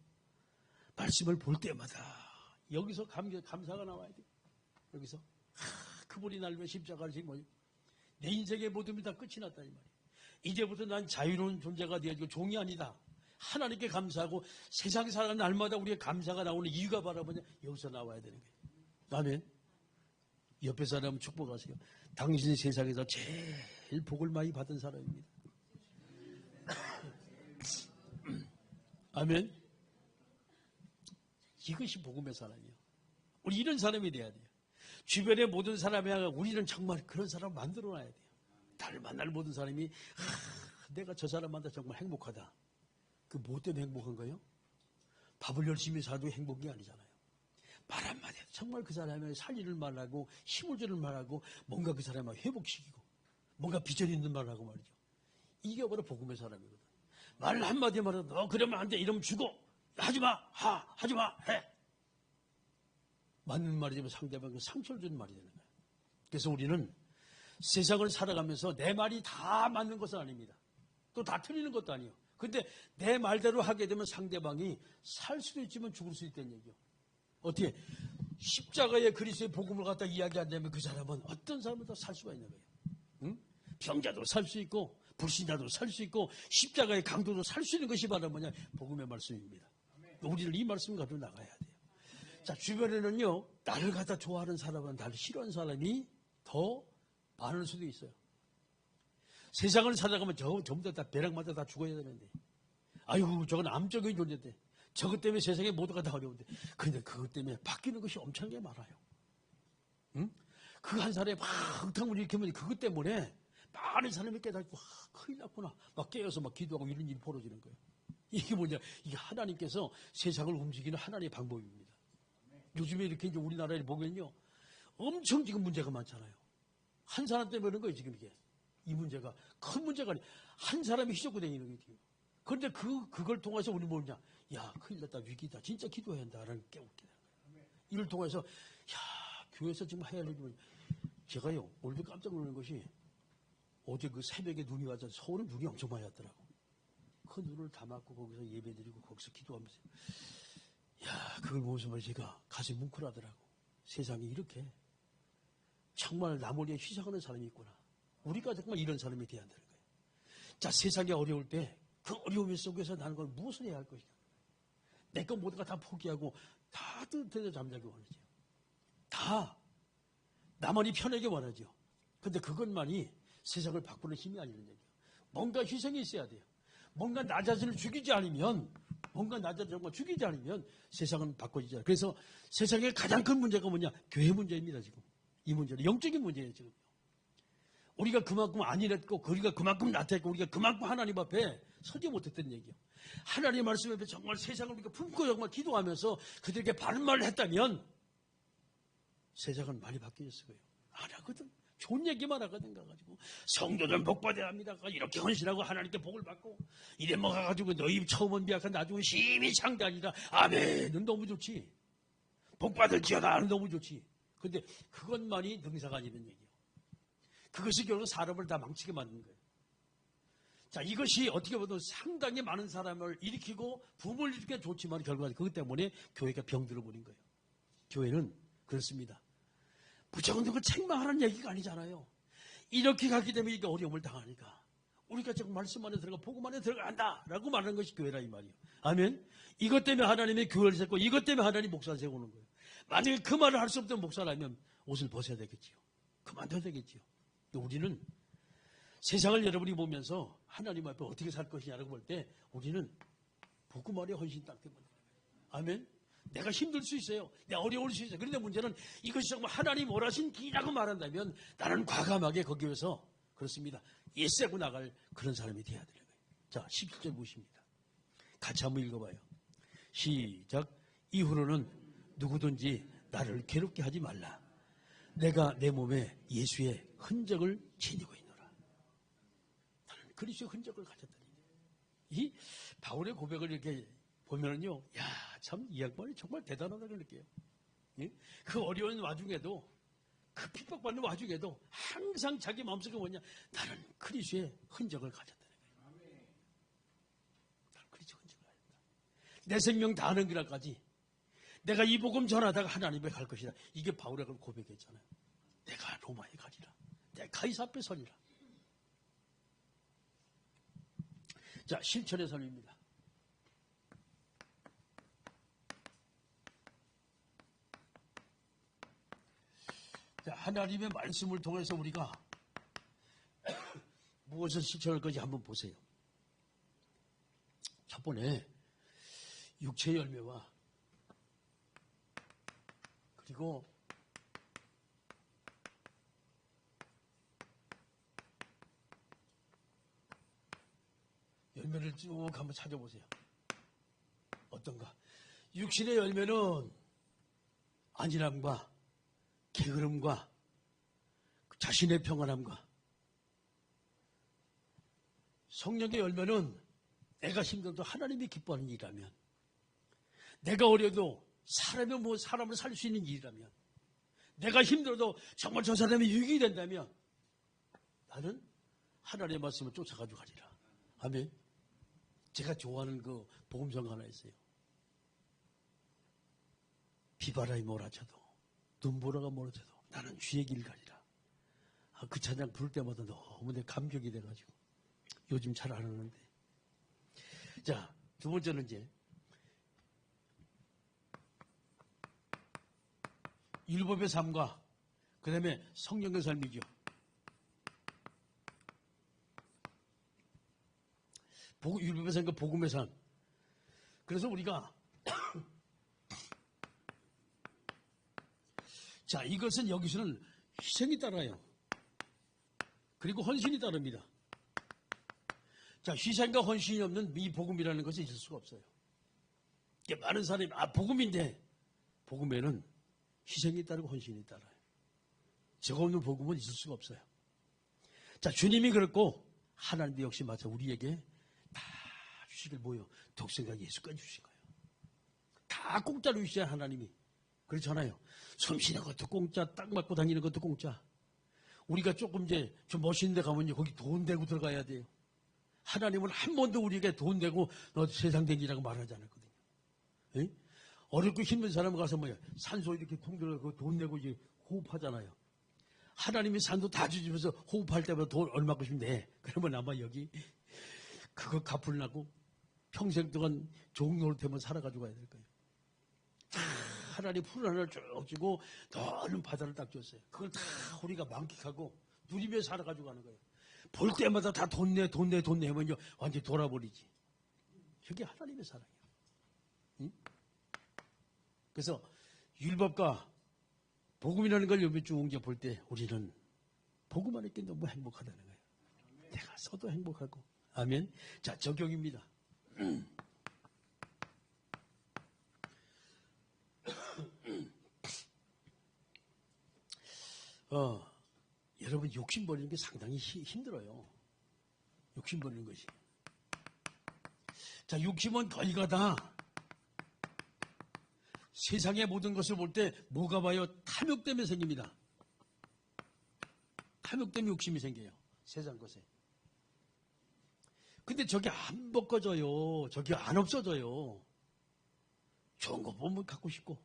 말씀을 볼 때마다 여기서 감사가 나와야 돼. 여기서 그분이 날 위해 십자가를 지금 뭐지? 내 인생의 모든 게 다 끝이 났다 이 말이에요. 이제부터 난 자유로운 존재가 되어지고 종이 아니다. 하나님께 감사하고 세상 살아가는 날마다 우리의 감사가 나오는 이유가 바로 뭐냐? 여기서 나와야 되는 거예요. 아멘. 옆에 사람 축복하세요. 당신이 세상에서 제일 복을 많이 받은 사람입니다. 아멘. 이것이 복음의 사람이에요. 우리 이런 사람이 돼야 돼요. 주변의 모든 사람이 우리는 정말 그런 사람을 만들어놔야 돼요. 나를 만날 모든 사람이 내가 저 사람 만나 정말 행복하다. 그 뭐 때문에 행복한 거예요? 밥을 열심히 사도 행복이 아니잖아요. 말 한마디 해도 정말 그 사람의 살리를 말하고 힘을 주는 말하고 뭔가 그 사람을 회복시키고 뭔가 비전 있는 말을 하고 말이죠. 이게 바로 복음의 사람이거든. 말 한마디 말해도 너 그러면 안 돼. 이러면 죽어. 하지마. 하지마. 해. 맞는 말이지만 상대방에게 상처를 주는 말이 되는 거예요. 그래서 우리는 세상을 살아가면서 내 말이 다 맞는 것은 아닙니다. 또 다 틀리는 것도 아니에요. 근데 내 말대로 하게 되면 상대방이 살 수도 있지만 죽을 수 있다는 얘기예요. 어떻게 십자가의 그리스도의 복음을 갖다 이야기한다면 그 사람은 어떤 사람은 더 살 수가 있는 거예요. 응? 병자도 살 수 있고 불신자도 살 수 있고 십자가의 강도도 살 수 있는 것이 바로 뭐냐? 복음의 말씀입니다. 우리는 이 말씀 가지고 나가야 돼요. 자, 주변에는요, 나를 갖다 좋아하는 사람은 나를 싫어하는 사람이 더 많을 수도 있어요. 세상을 살아가면 전부 다 벼락마다 다 죽어야 되는데. 아이고, 저건 암적인 존재인데. 저것 때문에 세상에 모두가 다 어려운데. 그런데 그것 때문에 바뀌는 것이 엄청나게 많아요. 응? 그 한 사람이 막 흥탕을 일으키면 그것 때문에 많은 사람이 깨닫고, 큰일 났구나. 막 깨어서 막 기도하고 이런 일이 벌어지는 거예요. 이게 뭐냐. 이게 하나님께서 세상을 움직이는 하나님의 방법입니다. 요즘에 이렇게 이제 우리나라에 보면요. 엄청 지금 문제가 많잖아요. 한 사람 때문에 그런 거예요, 지금 이게. 이 문제가. 큰 문제가 아니에요. 한 사람이 휘젓고 다니는 거예요, 지금. 그런데 그걸 통해서 우리 뭐냐. 야, 큰일 났다, 위기다. 진짜 기도해야 한다라는 깨우게 되는 거예요. 이를 통해서, 야, 교회에서 지금 해야 할 일이 뭐냐. 제가요, 오늘도 깜짝 놀란 것이 어제 그 새벽에 눈이 와서 서울은 눈이 엄청 많이 왔더라고. 그 눈을 감았고 거기서 예배드리고 거기서 기도하면서. 야, 그걸 보면서 제가 가슴이 뭉클하더라고. 세상에 이렇게 정말 남을 위해 희생하는 사람이 있구나. 우리가 정말 이런 사람이 돼야 되는 거예요. 자, 세상이 어려울 때 그 어려움 속에서 나는 걸 무엇을 해야 할 것이냐. 내 것 모두가 다 포기하고 다 뜨뜻해서 잠자기 원하죠. 다 나만이 편하게 원하죠. 근데 그것만이 세상을 바꾸는 힘이 아니라는 얘기예요. 뭔가 희생이 있어야 돼요. 뭔가 나 자신을 죽이지 않으면 세상은 바꿔지지 않아요. 그래서 세상의 가장 큰 문제가 뭐냐? 교회 문제입니다, 지금. 이 문제는 영적인 문제예요, 지금. 우리가 그만큼 안일했고, 우리가 그만큼 나태했고, 우리가 그만큼 하나님 앞에 서지 못했던 얘기예요. 하나님 말씀 앞에 정말 세상을 우리가 품고 정말 기도하면서 그들에게 바른 말을 했다면 세상은 많이 바뀌었을 거예요. 안 하거든. 좋은 얘기만 하거든. 가가지고 성도들 복 받아야 합니다. 이렇게 헌신하고 하나님께 복을 받고 이래 먹어가지고 너희 처음은 미약한 나중에 심히 창대하니라. 아멘은 너무 좋지. 복 받을지어다는 너무 좋지. 근데 그것만이 능사가 아니는 얘기예요. 그것이 결국 사람을 다 망치게 만드는 거예요. 자, 이것이 어떻게 보면 상당히 많은 사람을 일으키고 붐을 일으키게 좋지만 결과는 그것 때문에 교회가 병들어 버린 거예요. 교회는 그렇습니다. 무조건 누구 책망하는 얘기가 아니잖아요. 이렇게 가게 되면 이게 어려움을 당하니까 우리가 지금 말씀 안에 들어가 복음 안에 들어간다라고 말하는 것이 교회라 이 말이에요. 아멘. 이것 때문에 하나님의 교회를 세우고 이것 때문에 하나님 목사를 세우는 거예요. 만약에 그 말을 할 수 없던 목사라면 옷을 벗어야 되겠지요. 그만둬야 되겠지요. 우리는 세상을 여러분이 보면서 하나님 앞에 어떻게 살 것이냐라고 볼 때 우리는 복음 안에 헌신 딱 때문에. 아멘. 내가 힘들 수 있어요. 내가 어려울 수 있어요. 그런데 문제는 이것이 정말 하나님 원하신 길이라고 말한다면 나는 과감하게 거기에서 그렇습니다. 예세고 나갈 그런 사람이 돼야 되는 거예요. 자, 17절 보십니다. 같이 한번 읽어봐요. 시작. 이후로는 누구든지 나를 괴롭게 하지 말라. 내가 내 몸에 예수의 흔적을 지니고 있노라. 나는 그리스도의 흔적을 가졌다니. 이 바울의 고백을 이렇게 보면은요, 야, 참 이 양반이 정말 대단하다고 느껴요. 예? 그 어려운 와중에도, 그 핍박받는 와중에도 항상 자기 마음속에 뭐냐, 나는 그리스도의 흔적을 가졌다는 거예요. 나는 그리스도의 흔적을 가졌다. 내 생명 다하는 그날까지 내가 이 복음 전하다가 하나님에 갈 것이다. 이게 바울의 고백했잖아요. 내가 로마에 가리라. 내가 가이사 앞에 서리라. 자, 실천의 삶입니다. 자, 하나님의 말씀을 통해서 우리가 무엇을 실천할 건지 한번 보세요. 첫 번에 육체의 열매와 그리고 열매를 쭉 한번 찾아보세요. 어떤가? 육신의 열매는 안일함과 게으름과 자신의 평안함과, 성령의 열매는 내가 힘들어도 하나님이 기뻐하는 일이라면, 내가 어려도 사람을 살 수 있는 일이라면, 내가 힘들어도 정말 저 사람이 유익이 된다면 나는 하나님의 말씀을 쫓아가지고 가리라. 아멘. 제가 좋아하는 그 복음성 하나 있어요. 비바람이 몰아쳐도 눈보라가 몰아쳐도 나는 주의 길 가리라. 그 찬양 부를 때마다 너무 내 감격이 돼가지고 요즘 잘 안 하는데. 자, 두 번째는 이제 율법의 삶과 그 다음에 성령의 삶이죠. 율법의 삶과 복음의 삶. 그래서 우리가 자, 이것은 여기서는 희생이 따라요. 그리고 헌신이 따릅니다. 자, 희생과 헌신이 없는 이 복음이라는 것이 있을 수가 없어요. 이게 많은 사람이 복음인데 복음에는 희생이 따르고 헌신이 따라요. 저거 없는 복음은 있을 수가 없어요. 자, 주님이 그렇고 하나님도 역시 마찬가지 우리에게 다 주시길 뭐요? 독생자 예수까지 주신 거예요. 다 공짜로 주시잖아요, 하나님이. 그렇잖아요. 섬시는 것도 공짜, 딱 맞고 다니는 것도 공짜. 우리가 조금 이제 좀 멋있는 데 가면요, 거기 돈 대고 들어가야 돼요. 하나님은 한 번도 우리에게 돈 대고 너 세상 댕기라고 말하지 않았거든요. 에? 어렵고 힘든 사람 가서 뭐야, 산소 이렇게 통 들어가고 돈 내고 이제 호흡하잖아요. 하나님이 산소 다 주시면서 호흡할 때마다 돈 얼마큼씩 내. 그러면 아마 여기 그거 갚으려고 평생 동안 좋은 노릇하면 살아가지고 가야 될 거예요. 하나님 풀 하나를 쭉 주고 넓은 바다를 딱 줬어요. 그걸 다 우리가 만끽하고 누리며 살아가지고 가는 거예요. 볼 때마다 다 돈 내 하면 완전히 돌아버리지. 그게 하나님의 사랑이에요. 응? 그래서 율법과 복음이라는 걸 여기 쭉 볼 때 우리는 복음 안에 있게 너무 행복하다는 거예요. 내가 써도 행복하고. 아멘. 자, 적용입니다. 여러분 욕심 버리는 게 상당히 힘들어요. 욕심 버리는 것이. 자, 욕심은 결과다. 세상의 모든 것을 볼 때 뭐가 봐요? 탐욕 때문에 생깁니다. 탐욕 때문에 욕심이 생겨요. 세상 것에. 근데 저게 안 벗겨져요. 저게 안 없어져요. 좋은 거 보면 갖고 싶고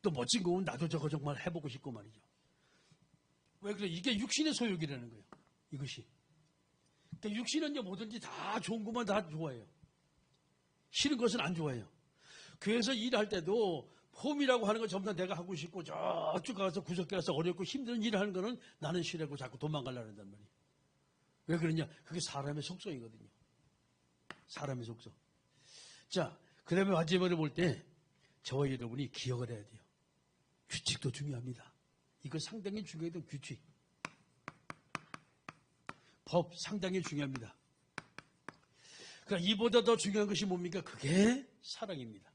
또 멋진 거 보면 나도 저거 정말 해보고 싶고 말이죠. 왜 그래? 이게 육신의 소욕이라는 거예요. 이것이. 그러니까 육신은 뭐든지 다 좋은 것만 다 좋아해요. 싫은 것은 안 좋아해요. 교회에서 일할 때도 홈이라고 하는 건 전부 다 내가 하고 싶고 저쪽 가서 구석에 가서 어렵고 힘든 일을 하는 거는 나는 싫어하고 자꾸 도망가려고 한단 말이에요. 왜 그러냐? 그게 사람의 속성이거든요. 사람의 속성. 자, 그 다음에 마지막으로 볼 때 저와 여러분이 기억을 해야 돼요. 규칙도 중요합니다. 이거 상당히 중요해도 규칙. 법 상당히 중요합니다. 그러니까 이보다 더 중요한 것이 뭡니까? 그게 사랑입니다.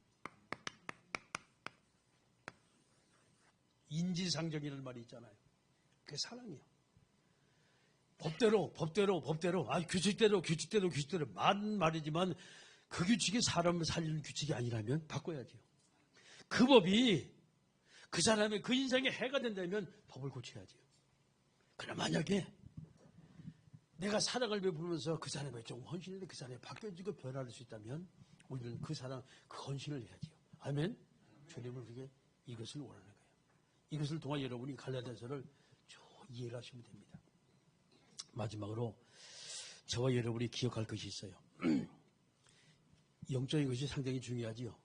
인지상정이라는 말이 있잖아요. 그게 사랑이에요. 법대로, 규칙대로 많은 말이지만 그 규칙이 사람을 살리는 규칙이 아니라면 바꿔야죠. 그 법이 그 사람의 그 인생에 해가 된다면 법을 고쳐야죠. 그러나 만약에 내가 사랑을 베풀면서 그 사람의 좀 헌신인데 그 사람이 바뀌어지고 변화할 수 있다면 우리는 그 사랑, 그 헌신을 해야죠. 아멘? 주님은 그게 이것을 원하는 거예요. 이것을 통해 여러분이 갈라디아서를 쭉 이해를 하시면 됩니다. 마지막으로 저와 여러분이 기억할 것이 있어요. 영적인 것이 상당히 중요하지요.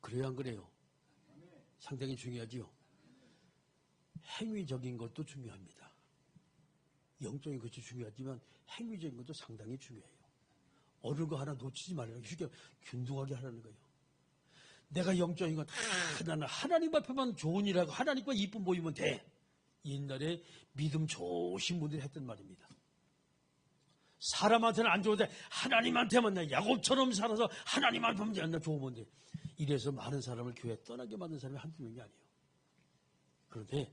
그래요, 안 그래요? 상당히 중요하지요. 행위적인 것도 중요합니다. 영적인 것도 중요하지만 행위적인 것도 상당히 중요해요. 어느 거 하나 놓치지 말라는 게 쉽게 균등하게 하라는 거예요. 내가 영적인 건 나는 하나님 앞에만 좋은 일하고 하나님과 이쁨 보이면 돼. 옛날에 믿음 좋으신 분들이 했던 말입니다. 사람한테는 안 좋은데 하나님한테만 나 야곱처럼 살아서 하나님한테만 나 좋으면 돼. 이래서 많은 사람을 교회 떠나게 만든 사람이 한두 명이 아니에요. 그런데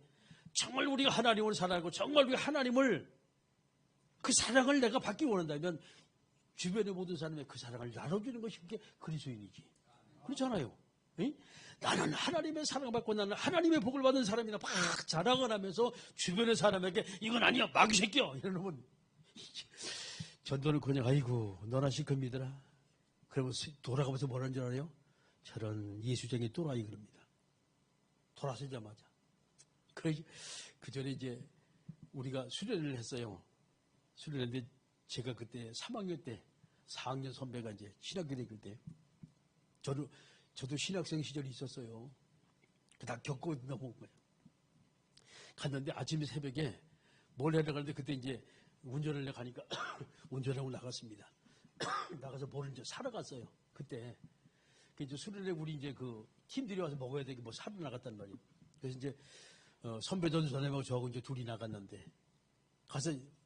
정말 우리가 하나님을 사랑하고 정말 우리가 하나님을 그 사랑을 내가 받기 원한다면 주변의 모든 사람의 그 사랑을 나눠주는 것이 그게 그리스도인이지. 그렇잖아요. 응? 나는 하나님의 사랑받고 나는 하나님의 복을 받은 사람이나 막 자랑을 하면서 주변의 사람에게 이건 아니야 마귀 새끼야 이러면 전도는 그냥 아이고 너나 실컷 믿어라. 그러면서 돌아가면서 뭐라는 줄 알아요? 저런 예수쟁이 또라이 그럽니다. 돌아서자마자. 그 전에 이제 우리가 수련을 했어요. 수련했는데 제가 그때 3학년 때 4학년 선배가 이제 신학교 다닐 때 저도 신학생 시절이 있었어요. 다 겪고 넘어온 거예요. 갔는데 아침 새벽에 뭘 하러 가는데 그때 이제 운전을 가니까 운전하고 나갔습니다. 나가서 뭐를 이제 사러 갔어요. 그때 이제 수련회 우리 이제 그 팀들이 와서 먹어야 되게 뭐 사러 나갔단 말이에요. 그래서 이제 선배 전선생하고 저하고 이제 둘이 나갔는데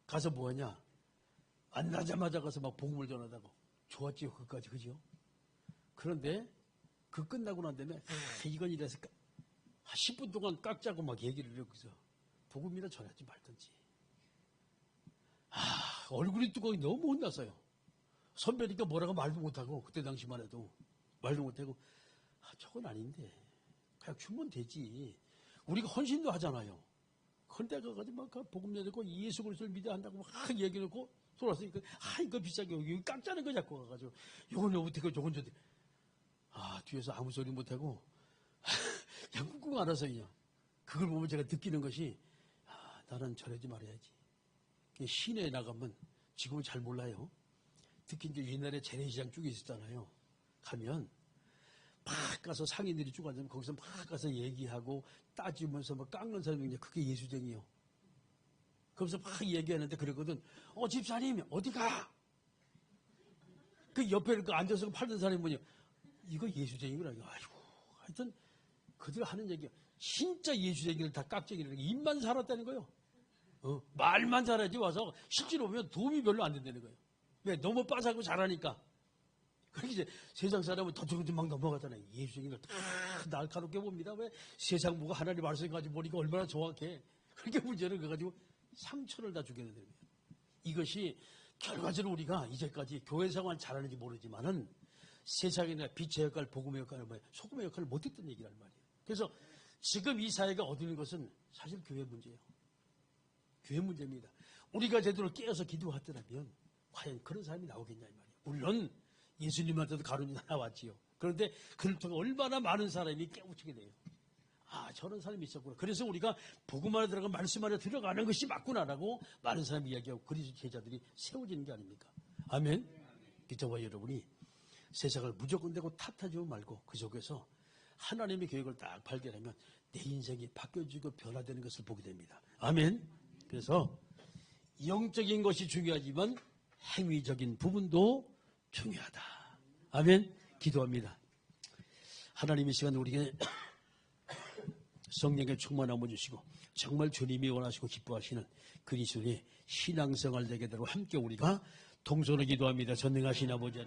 가서 뭐하냐? 만나자마자 가서 막 복음을 전하다고 좋았지요 그까지 그죠? 그런데 그 끝나고 난 다음에 이건 이래서 10분 동안 깍자고 막 얘기를 여기서 복음이나 전하지 말든지. 얼굴이 뚜껑이 너무 혼났어요. 선배니까 뭐라고 말도 못하고 그때 당시만 해도 말도 못하고 저건 아닌데 그냥 주면 되지. 우리가 헌신도 하잖아요. 헌데 가가지고 막 복음 전하고 예수 그리스도를 믿어야 한다고 막 얘기해놓고 돌아왔으니까 이거 비싸게 여기 깍자는 거 잡고 가가지고 요건 어떻게 저건 저렇게 뒤에서 아무 소리 못하고 그냥 꾹꾹 알아서 그냥 그걸 보면 제가 느끼는 것이 나는 저러지 말아야지. 시내에 나가면 지금은 잘 몰라요. 특히 이제 옛날에 재래시장 쪽에 있었잖아요. 가면 막 가서 상인들이 쭉 앉으면 거기서 막 가서 얘기하고 따지면서 막 깎는 사람이 이제 그게 예수쟁이요. 그러면서 막 얘기하는데 그랬거든. 집사님 어디 가? 그 옆에 그 앉아서 팔던 사람이 뭐냐? 이거 예수쟁이구나. 아이고 하여튼 그들 하는 얘기가 진짜 예수쟁이를 다 깍쟁이라는 게 입만 살았다는 거예요. 말만 잘하지 와서 실제로 보면 도움이 별로 안 된다는 거예요. 왜? 너무 빠삭하고 잘하니까. 그렇게 이제 세상 사람은 더저더 막 넘어가잖아요. 예수쟁이를 다 날카롭게 봅니다. 왜? 세상 뭐가 하나님 말씀 가지고 보니까 얼마나 정확해. 그렇게 문제를 그래가지고 상처를 다 주게 되는 거예요. 이것이 결과적으로 우리가 이제까지 교회 생활 잘하는지 모르지만은 세상에 빛의 역할, 복음의 역할, 소금의 역할을 못했던 얘기란 말이에요. 그래서 지금 이 사회가 얻는 것은 사실 교회 문제예요. 교회 문제입니다. 우리가 제대로 깨어서 기도하더라면 과연 그런 사람이 나오겠냐 이 말이에요. 물론 예수님한테도 가론이 나왔지요. 그런데 그를 통해 얼마나 많은 사람이 깨우치게 돼요. 저런 사람이 있었구나. 그래서 우리가 복음 안에 들어가 말씀 안에 들어가는 것이 맞구나라고 많은 사람이 이야기하고 그리스도 제자들이 세워지는 게 아닙니까? 아멘. 저와 여러분이 세상을 무조건 대고 탓하지 말고 그 속에서 하나님의 계획을 딱 발견하면 내 인생이 바뀌어지고 변화되는 것을 보게 됩니다. 아멘. 그래서 영적인 것이 중요하지만 행위적인 부분도 중요하다. 아멘. 기도합니다. 하나님 이 시간 우리에게 성령의 충만함을 주시고 정말 주님이 원하시고 기뻐하시는 그리스도의 신앙생활 되게 되도록 함께 우리가 동서로 기도합니다. 전능하신 아버지 하나님